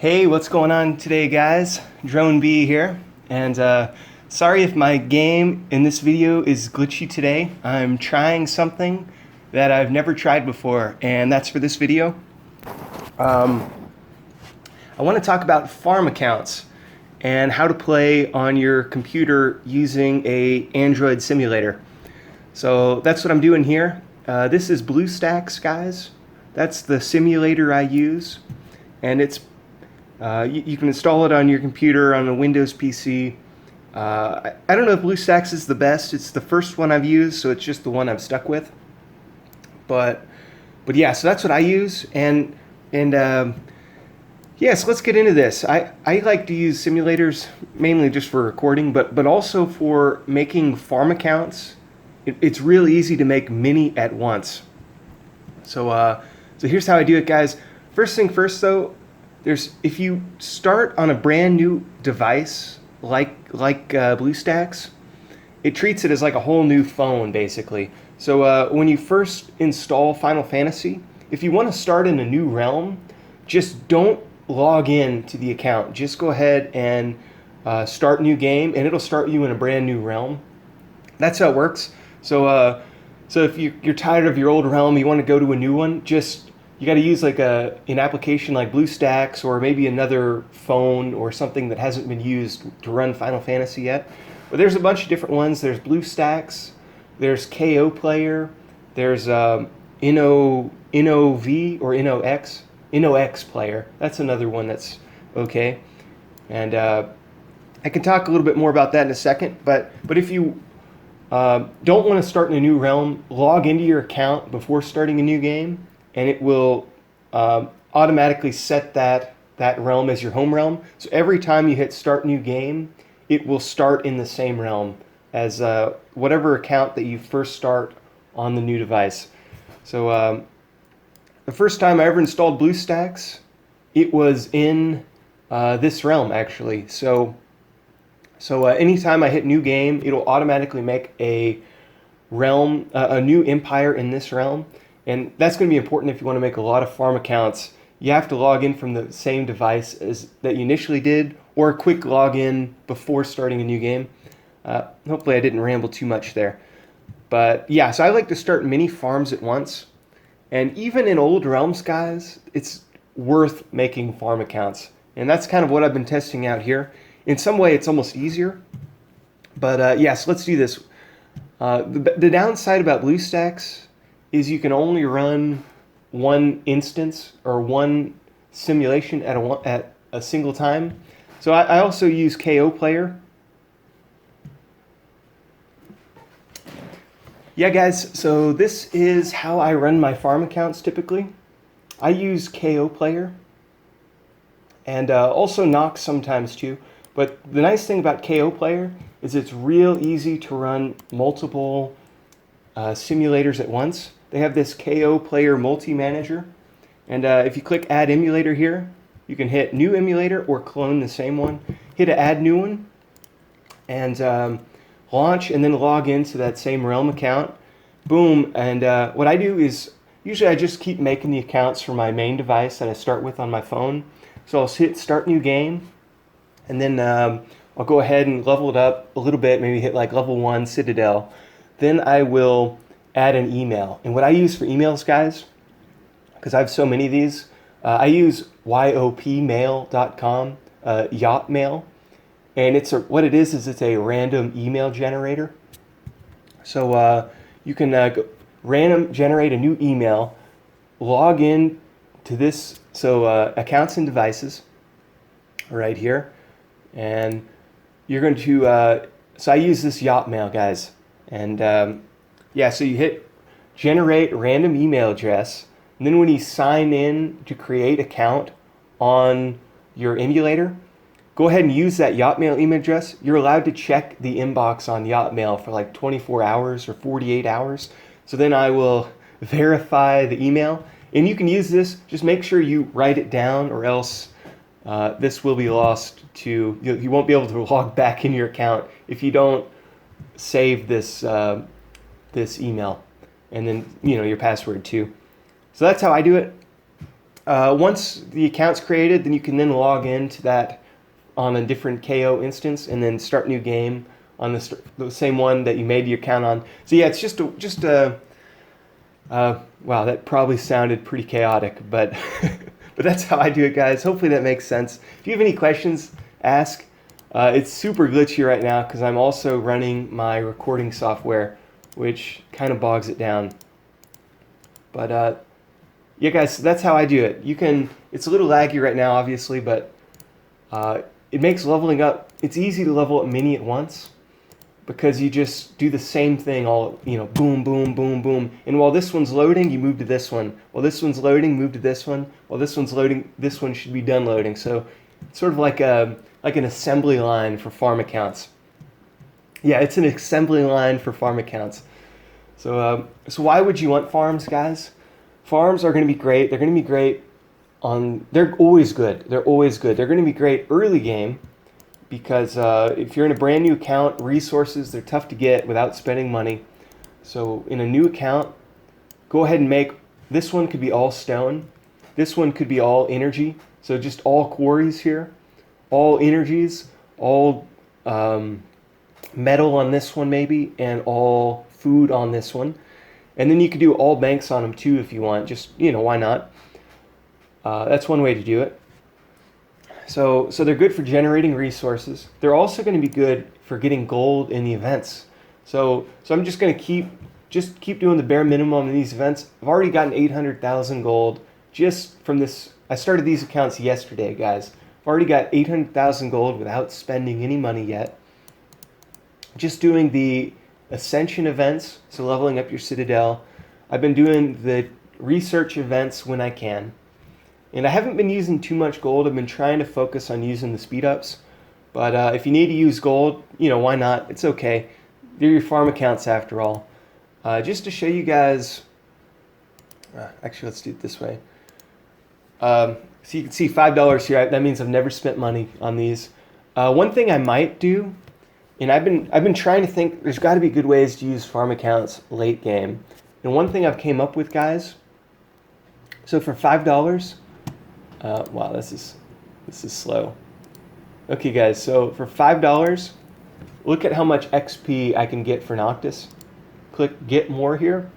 Hey, what's going on today, guys? Drone B here, and sorry if my game in this video is glitchy today. I'm trying something that I've never tried before, and that's for this video. I want to talk about farm accounts and how to play on your computer using a Android simulator. So that's what I'm doing here. This is Bluestacks, guys. That's the simulator I use, and it's you can install it on your computer on a Windows PC. I don't know if Bluestacks is the best. It's the first one I've used, so it's just the one I've stuck with. But yeah, so that's what I use, and yeah, so let's get into this. I like to use simulators mainly just for recording, but also for making farm accounts. It's really easy to make many at once. So here's how I do it, guys. First thing first, though. If you start on a brand new device like Bluestacks, it treats it as like a whole new phone, basically. So when you first install Final Fantasy, if you want to start in a new realm, just don't log in to the account. Just go ahead and start new game, and it'll start you in a brand new realm. That's how it works. So if you're tired of your old realm, you want to go to a new one, you got to use like an application like Bluestacks, or maybe another phone or something that hasn't been used to run Final Fantasy yet. But there's a bunch of different ones. There's Bluestacks, there's Koplayer, there's InnoV or InnoX Player. That's another one that's okay. And I can talk a little bit more about that in a second. But if you don't want to start in a new realm, log into your account before starting a new game, and it will automatically set that realm as your home realm. So every time you hit start new game, it will start in the same realm as whatever account that you first start on the new device. So the first time I ever installed Bluestacks, it was in this realm, actually. So anytime I hit new game, it'll automatically make a realm, a new empire in this realm. And that's going to be important if you want to make a lot of farm accounts. You have to log in from the same device as that you initially did, or a quick login before starting a new game. Hopefully I didn't ramble too much there. But yeah, so I like to start many farms at once. And even in old realms, guys, it's worth making farm accounts. And that's kind of what I've been testing out here. In some way, it's almost easier. But yeah, so let's do this. The downside about Bluestacks is you can only run one instance or one simulation at a single time. So I also use Koplayer. Yeah, guys, so this is how I run my farm accounts typically. I use Koplayer and also Nox sometimes too. But the nice thing about Koplayer is it's real easy to run multiple simulators at once. They have this Koplayer multi-manager, and if you click Add Emulator here, you can hit New Emulator or clone the same one. Hit Add New One, and launch, and then log into that same Realm account. Boom, and what I do is, usually I just keep making the accounts for my main device that I start with on my phone. So I'll hit Start New Game, and then I'll go ahead and level it up a little bit, maybe hit like level 1 Citadel. Then I will add an email. And what I use for emails, guys, because I have so many of these, I use yopmail.com, yacht mail. And what it is it's a random email generator. So you can random generate a new email, log in to this, so accounts and devices, right here. And you're going to, so I use this yacht mail, guys. And yeah, so you hit generate random email address, and then when you sign in to create account on your emulator, go ahead and use that Yachtmail email address. You're allowed to check the inbox on Yachtmail for like 24 hours or 48 hours. So then I will verify the email, and you can use this. Just make sure you write it down, or else this will be lost to, you won't be able to log back in your account if you don't save this this email, and then your password too. So that's how I do it. Once the account's created, then you can then log into that on a different KO instance and then start new game on the same one that you made your account on. So yeah, it's just a wow, that probably sounded pretty chaotic, but but that's how I do it, guys. Hopefully that makes sense. If you have any questions, ask. It's super glitchy right now because I'm also running my recording software, which kind of bogs it down. But yeah, guys, so that's how I do it. It's a little laggy right now, obviously, but it makes leveling up, it's easy to level up many at once because you just do the same thing all, boom, boom, boom, boom. And while this one's loading, you move to this one. While this one's loading, move to this one. While this one's loading, this one should be done loading. So it's sort of like an assembly line for farm accounts. Yeah, it's an assembly line for farm accounts. So why would you want farms, guys? Farms are going to be great. They're going to be great they're always good. They're always good. They're going to be great early game because if you're in a brand new account, resources, they're tough to get without spending money. So in a new account, go ahead and this one could be all stone. This one could be all energy. So just all quarries here, all energies, all metal on this one maybe, and all food on this one. And then you could do all banks on them too if you want. Just, why not? That's one way to do it. So they're good for generating resources. They're also going to be good for getting gold in the events. So I'm just going to keep doing the bare minimum in these events. I've already gotten 800,000 gold just from this. I started these accounts yesterday, guys. I've already got 800,000 gold without spending any money yet. Just doing the Ascension events, so leveling up your Citadel. I've been doing the research events when I can. And I haven't been using too much gold. I've been trying to focus on using the speed ups. But if you need to use gold, why not? It's okay. They're your farm accounts after all. Just to show you guys, actually let's do it this way. So you can see $5 here. That means I've never spent money on these. One thing I might do, and I've been trying to think, there's got to be good ways to use farm accounts late game. And one thing I've came up with, guys, so for $5, wow, this is slow. Okay, guys, so for $5, look at how much XP I can get for Noctis. Click Get More here.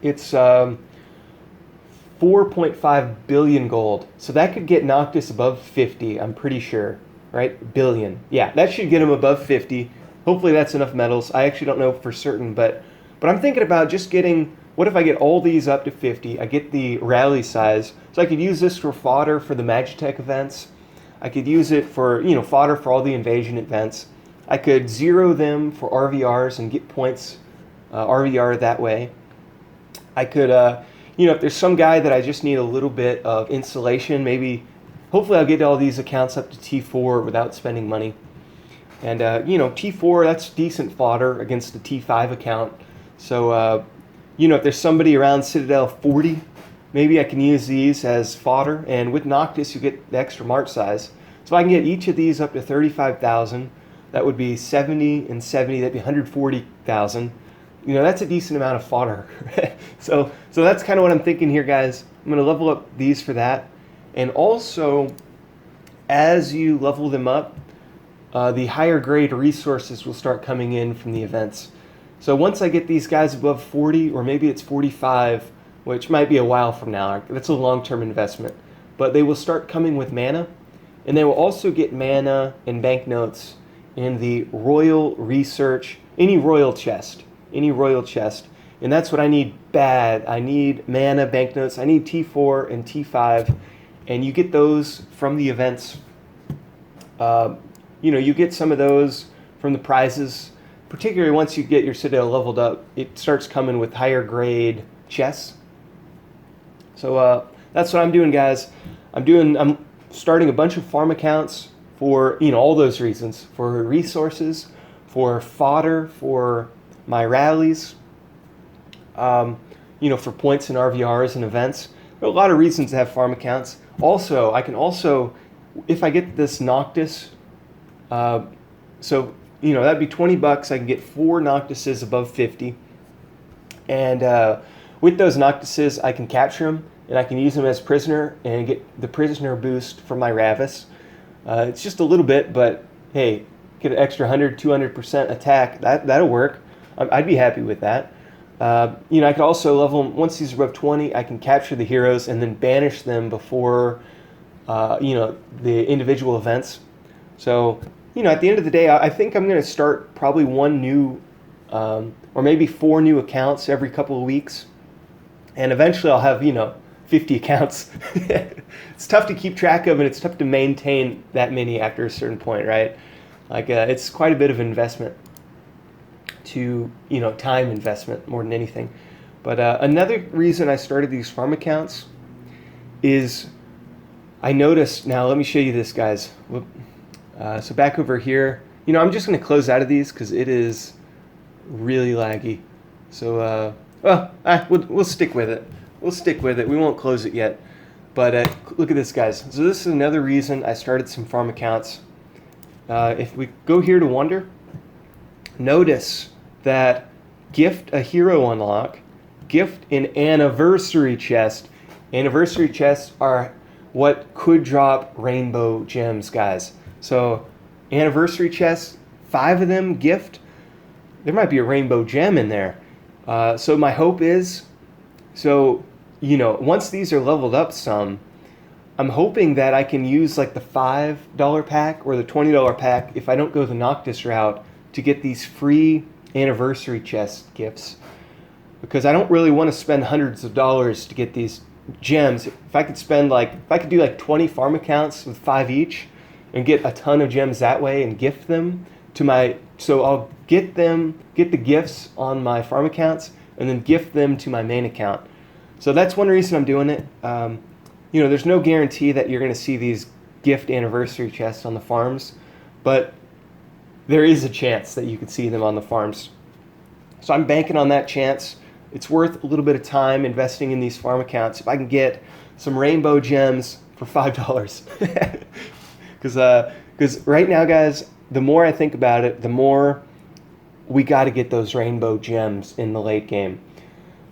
It's 4.5 billion gold. So that could get Noctis above 50, I'm pretty sure. Right? Billion. Yeah, that should get him above 50. Hopefully that's enough metals. I actually don't know for certain, but I'm thinking about just getting, what if I get all these up to 50? I get the rally size. So I could use this for fodder for the Magitech events. I could use it for, fodder for all the invasion events. I could zero them for RVRs and get points RVR that way. I could, if there's some guy that I just need a little bit of insulation, maybe, hopefully I'll get all these accounts up to T4 without spending money. And, T4, that's decent fodder against the T5 account. So, if there's somebody around Citadel 40, maybe I can use these as fodder. And with Noctis, you get the extra march size. So I can get each of these up to 35,000. That would be 70 and 70. That'd be 140,000. That's a decent amount of fodder. So that's kind of what I'm thinking here, guys. I'm going to level up these for that. And also, as you level them up, the higher grade resources will start coming in from the events. So once I get these guys above 40, or maybe it's 45, which might be a while from now, that's a long-term investment, but they will start coming with mana, and they will also get mana and banknotes in the Royal Research, any Royal chest, and that's what I need bad. I need mana, banknotes, I need T4 and T5, and you get those from the events. You get some of those from the prizes, particularly once you get your Citadel leveled up. It starts coming with higher grade chests. So that's what I'm doing, guys. I'm starting a bunch of farm accounts for all those reasons, for resources, for fodder, for my rallies, for points and RVRs and events. There are a lot of reasons to have farm accounts. Also, I can if I get this Noctis, that'd be $20. I can get 4 Noctises above 50. And with those Noctises, I can capture them and I can use them as prisoner and get the prisoner boost from my Ravis. It's just a little bit, but hey, get an extra 100, 200% attack. That'll work. I'd be happy with that. You know, I could also level them, once these are above 20, I can capture the heroes and then banish them before, you know, the individual events. So, you know, at the end of the day, I think I'm going to start probably one new, or maybe 4 new accounts every couple of weeks. And eventually I'll have, you know, 50 accounts. It's tough to keep track of, and it's tough to maintain that many after a certain point, right? Like, it's quite a bit of investment to, you know, time investment more than anything. But another reason I started these farm accounts is I noticed, now let me show you this, guys. So back over here, you know, I'm just going to close out of these because it is really laggy. So, we'll stick with it. We'll stick with it. We won't close it yet. But look at this, guys. So this is another reason I started some farm accounts. If we go here to Wonder, notice that gift a hero unlock, gift an anniversary chest. Anniversary chests are what could drop rainbow gems, guys. So anniversary chests, 5 of them gift. There might be a rainbow gem in there. So my hope is, so, you know, once these are leveled up some, I'm hoping that I can use like the $5 pack or the $20 pack if I don't go the Noctis route to get these free anniversary chest gifts. Because I don't really want to spend hundreds of dollars to get these gems. If I could spend like, if I could do like 20 farm accounts with 5 each and get a ton of gems that way and gift them to my, so I'll get the gifts on my farm accounts and then gift them to my main account. So that's one reason I'm doing it. You know, there's no guarantee that you're going to see these gift anniversary chests on the farms, but there is a chance that you could see them on the farms. So I'm banking on that chance. It's worth a little bit of time investing in these farm accounts if I can get some rainbow gems for $5. Because right now, guys, the more I think about it, the more we got to get those rainbow gems in the late game.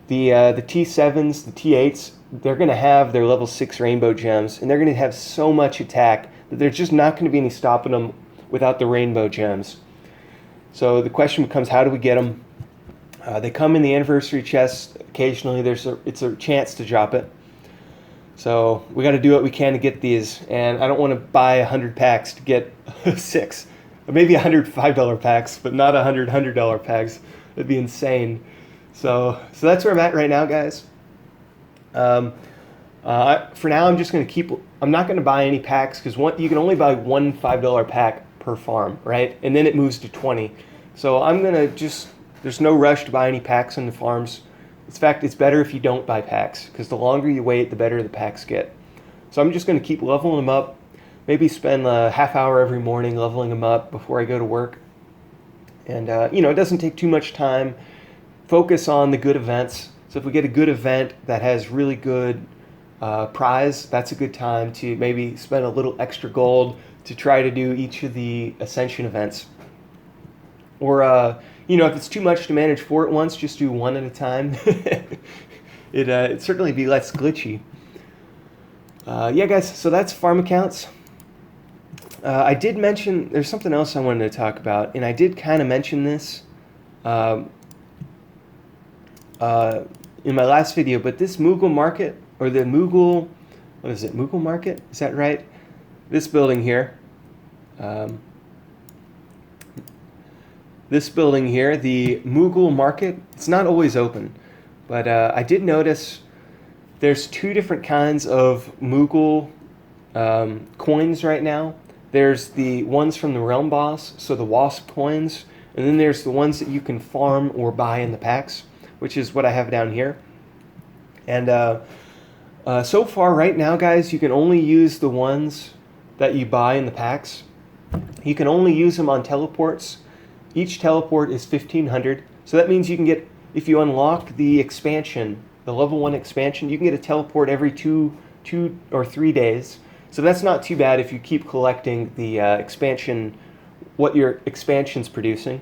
The T7s, the T8s, they're going to have their level 6 rainbow gems, and they're going to have so much attack that there's just not going to be any stopping them without the rainbow gems. So the question becomes, how do we get them? They come in the anniversary chest occasionally. It's a chance to drop it. So we got to do what we can to get these, and I don't want to buy 100 packs to get 6. Maybe 100 $5 packs, but not 100 $100 packs. That'd be insane. So that's where I'm at right now, guys. For now, I'm just going to keep. I'm not going to buy any packs because you can only buy one $5 pack per farm, right? And then it moves to 20. So I'm going to just. There's no rush to buy any packs on the farms. In fact, it's better if you don't buy packs because the longer you wait, the better the packs get. So I'm just going to keep leveling them up. Maybe spend a half hour every morning leveling them up before I go to work. And, you know, it doesn't take too much time. Focus on the good events. So if we get a good event that has really good prize, that's a good time to maybe spend a little extra gold to try to do each of the Ascension events. Or, you know, if it's too much to manage 4 at once, just do 1 at a time. It'd certainly be less glitchy. Yeah, guys, so that's farm accounts. I did mention, there's something else I wanted to talk about, and I did kind of mention this in my last video, but this Moogle Market, or the Moogle, what is it, Moogle Market? Is that right? This building here. This building here, the Mogul Market, it's not always open, but I did notice there's 2 different kinds of Moogle coins right now. There's the ones from the Realm Boss, so the Wasp coins, and then there's the ones that you can farm or buy in the packs, which is what I have down here. And so far right now, guys, you can only use the ones that you buy in the packs. You can only use them on teleports. Each teleport is 1,500, so that means you can get, if you unlock the expansion, the level 1 expansion, you can get a teleport every 2 or 3 days. So that's not too bad if you keep collecting the expansion, what your expansion's producing.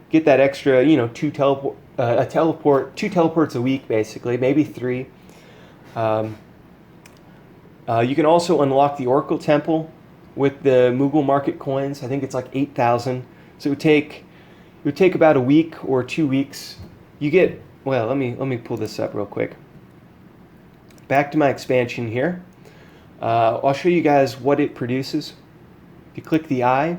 Get that extra, you know, 2 teleports a week, basically, maybe 3. You can also unlock the Oracle Temple with the Moogle Market coins. I think it's like 8,000. So it would take about a week or 2 weeks. You get, well, let me pull this up real quick. Back to my expansion here. I'll show you guys what it produces. If you click the eye,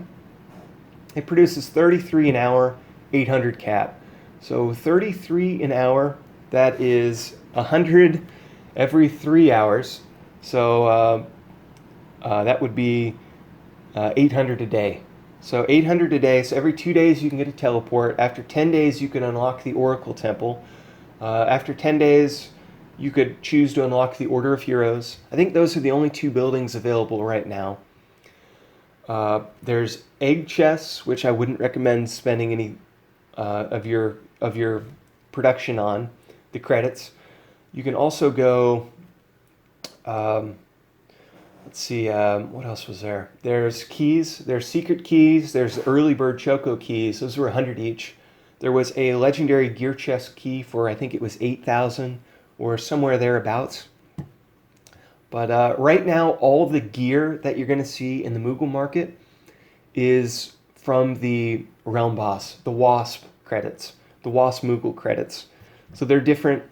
it produces 33 an hour, 800 cap. So 33 an hour, that is 100 every 3 hours. So that would be 800 a day. So 800 a day, so every 2 days you can get a teleport. After 10 days you can unlock the Oracle Temple. After 10 days you could choose to unlock the Order of Heroes. I think those are the only 2 buildings available right now. There's egg chests, which I wouldn't recommend spending any of your production on, the credits. You can also go, let's see, what else was there? There's keys, there's secret keys, there's early bird choco keys. Those were 100 each. There was a legendary gear chest key for, I think it was 8,000 or somewhere thereabouts. But right now, all the gear that you're going to see in the Moogle Market is from the Realm Boss, the Wasp credits, the Wasp Moogle credits. So they're different.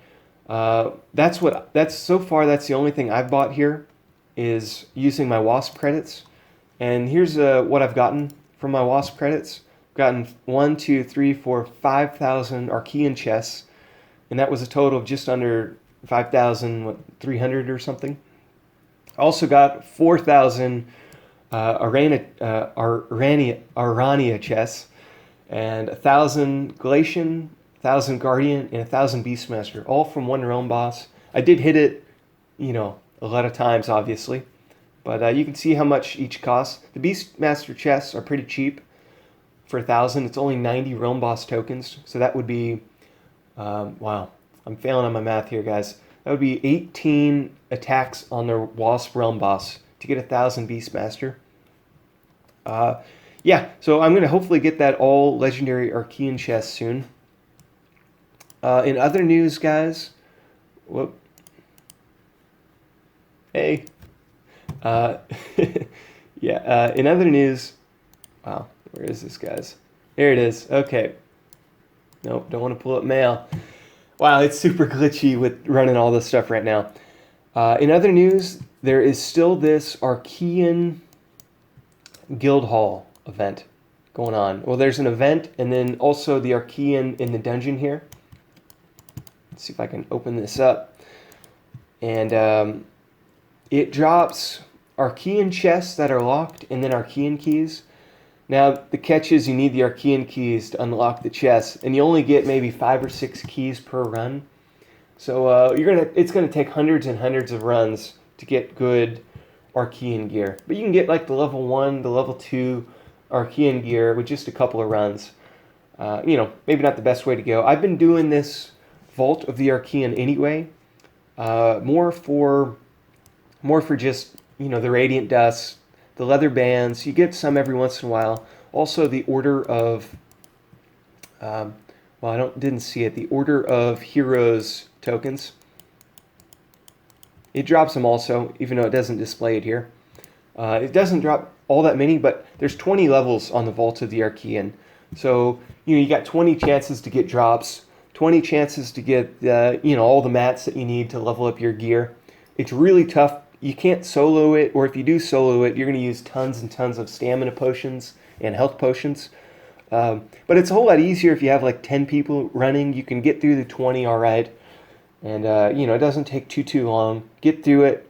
So far that's the only thing I've bought here, is using my Wasp credits. And here's what I've gotten from my Wasp credits. I've gotten 1, 2, 3, 4, 5,000 Archaean chests, and that was a total of just under 5,300 or something. I also got 4,000 Aranea chests, and 1,000 Glacian, 1,000 Guardian, and 1,000 Beastmaster, all from one Realm Boss. I did hit it, a lot of times, obviously, but you can see how much each costs. The Beastmaster chests are pretty cheap. For 1,000, it's only 90 Realm Boss tokens, so that would be, wow, I'm failing on my math here, guys. That would be 18 attacks on the Wasp Realm Boss to get 1,000 Beastmaster. Yeah, so I'm going to hopefully get that all legendary Archaean chest soon. In other news, guys, whoop. Hey. Yeah, in other news, wow, where is this, guys? There it is. Okay. Nope, don't want to pull up mail. Wow, it's super glitchy with running all this stuff right now. In other news, there is still this Archaean Guild Hall event going on. Well, there's an event, and then also the Archaean in the dungeon here. Let's see if I can open this up. And it drops Archaean chests that are locked, and then Archaean keys. Now, the catch is you need the Archaean keys to unlock the chests, and you only get maybe 5 or 6 keys per run. So it's gonna take hundreds and hundreds of runs to get good Archaean gear. But you can get like the level 1, the level 2 Archaean gear with just a couple of runs. Maybe not the best way to go. I've been doing this Vault of the Archaean anyway, more for just the Radiant Dust, the leather bands. You get some every once in a while. Also the Order of, didn't see it. The Order of Heroes tokens. It drops them also, even though it doesn't display it here. It doesn't drop all that many, but there's 20 levels on the Vault of the Archaean. So, you got 20 chances to get drops, 20 chances to get, all the mats that you need to level up your gear. It's really tough. You can't solo it, or if you do solo it, you're going to use tons and tons of stamina potions and health potions. But it's a whole lot easier if you have like 10 people running. You can get through the 20 all right. And, it doesn't take too long. Get through it.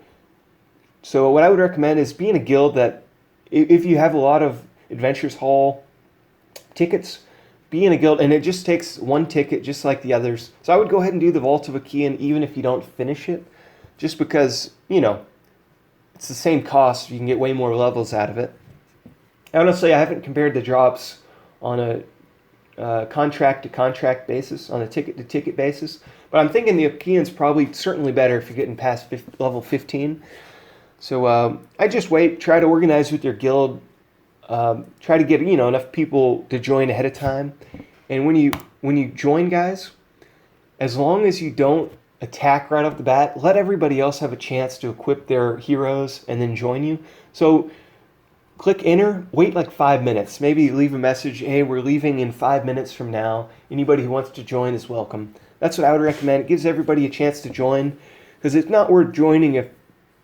So what I would recommend is be in a guild that, if you have a lot of Adventures Hall tickets, be in a guild, and it just takes 1 ticket just like the others. So I would go ahead and do the Vault of Archaean even if you don't finish it, just because, it's the same cost. You can get way more levels out of it. Honestly, I haven't compared the drops on a contract-to-contract basis, on a ticket-to-ticket basis. But I'm thinking the Archaean's probably certainly better if you're getting past level 15. So I just wait, try to organize with your guild, try to get enough people to join ahead of time. And when you join, guys, as long as you don't attack right off the bat. Let everybody else have a chance to equip their heroes and then join you. So click enter, wait like 5 minutes. Maybe leave a message, hey, we're leaving in 5 minutes from now. Anybody who wants to join is welcome. That's what I would recommend. It gives everybody a chance to join, because it's not worth joining if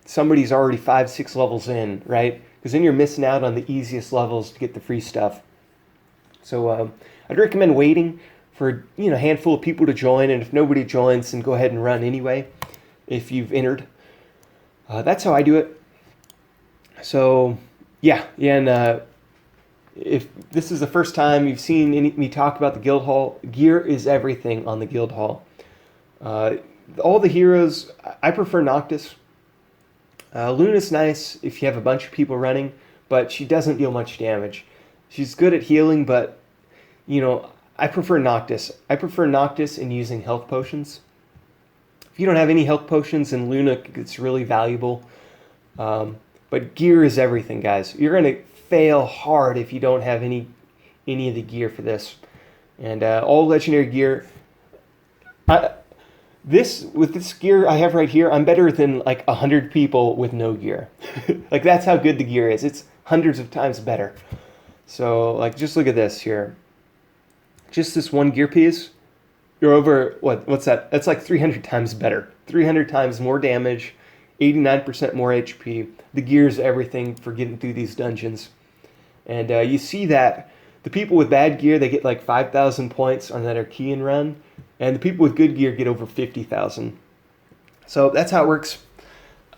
somebody's already 5-6 levels in, right? Because then you're missing out on the easiest levels to get the free stuff. So I'd recommend waiting for a handful of people to join, and if nobody joins, then go ahead and run anyway if you've entered. That's how I do it. So yeah, and if this is the first time you've seen me talk about the guild hall, gear is everything on the guild hall. All the heroes, I prefer Noctis. Luna's nice if you have a bunch of people running, but she doesn't deal much damage. She's good at healing, but I prefer Noctis. I prefer Noctis in using health potions. If you don't have any health potions, then Luna gets really valuable. But gear is everything, guys. You're going to fail hard if you don't have any of the gear for this. And all legendary gear. With this gear I have right here, I'm better than like 100 people with no gear. Like, that's how good the gear is. It's hundreds of times better. So like, just look at this here. Just this one gear piece, you're over, what's that? That's like 300 times better. 300 times more damage, 89% more HP. The gear is everything for getting through these dungeons. And you see that the people with bad gear, they get like 5,000 points on that Archaean run. And the people with good gear get over 50,000. So that's how it works.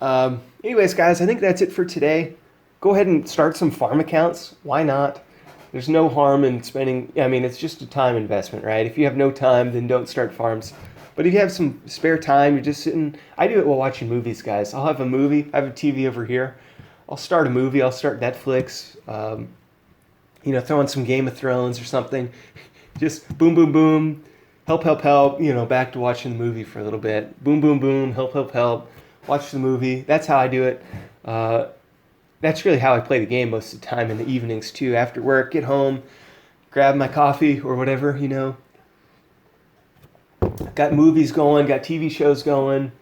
Anyways, guys, I think that's it for today. Go ahead and start some farm accounts. Why not? There's no harm in spending, it's just a time investment, right? If you have no time, then don't start farms. But if you have some spare time, you're just sitting, I do it while watching movies, guys. I'll have a movie, I have a TV over here. I'll start a movie, I'll start Netflix, throw on some Game of Thrones or something. Just boom, boom, boom, help, help, help, back to watching the movie for a little bit. Boom, boom, boom, help, help, help, watch the movie. That's how I do it. That's really how I play the game most of the time, in the evenings too. After work, get home, grab my coffee or whatever, Got movies going, got TV shows going,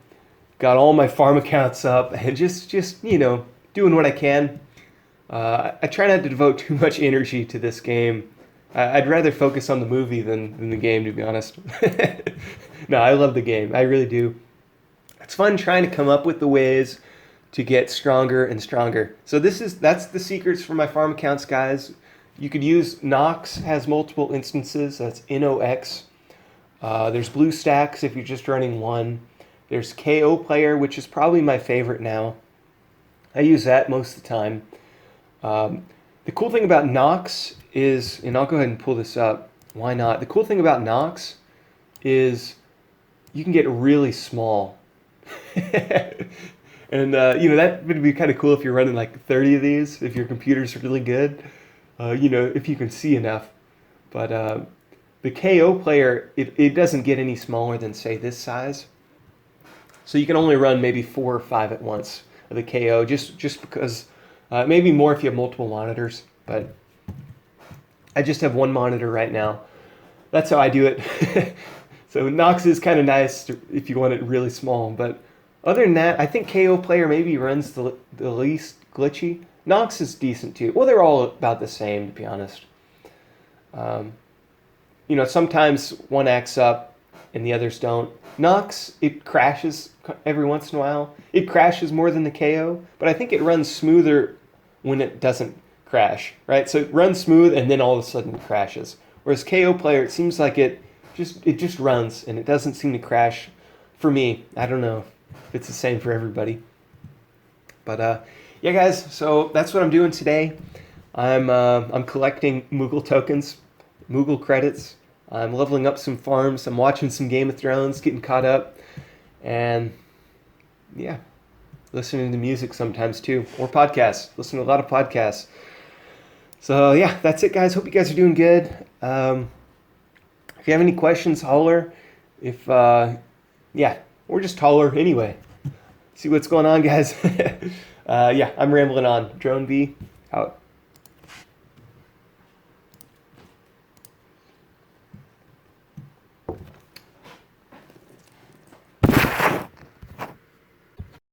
got all my farm accounts up, and just doing what I can. I try not to devote too much energy to this game. I'd rather focus on the movie than the game, to be honest. No, I love the game. I really do. It's fun trying to come up with the ways to get stronger and stronger. So that's the secrets for my farm accounts, guys. You could use Nox, has multiple instances. That's NOX. There's Bluestacks if you're just running one. There's Koplayer, which is probably my favorite now. I use that most of the time. The cool thing about Nox is, and I'll go ahead and pull this up. Why not? The cool thing about Nox is you can get really small. And, that would be kind of cool if you're running like 30 of these, if your computer's really good, if you can see enough. But the Koplayer, it doesn't get any smaller than, say, this size. So you can only run maybe 4 or 5 at once of the KO, just because, maybe more if you have multiple monitors. But I just have one monitor right now. That's how I do it. So Nox is kind of nice if you want it really small, but other than that, I think Koplayer maybe runs the least glitchy. Nox is decent too. Well, they're all about the same, to be honest. Sometimes one acts up and the others don't. Nox, it crashes every once in a while. It crashes more than the KO, but I think it runs smoother when it doesn't crash, right? So it runs smooth and then all of a sudden it crashes. Whereas Koplayer, it seems like it just runs and it doesn't seem to crash for me. I don't know if it's the same for everybody. But yeah, guys, so that's what I'm doing today. I'm collecting Moogle tokens, Moogle credits. I'm leveling up some farms. I'm watching some Game of Thrones, getting caught up, and yeah, listening to music sometimes too, or podcasts. Listen to a lot of podcasts. So yeah, that's it, guys. Hope you guys are doing good. If you have any questions, holler. If or just holler anyway. See what's going on, guys. Yeah, I'm rambling on. Drone B out.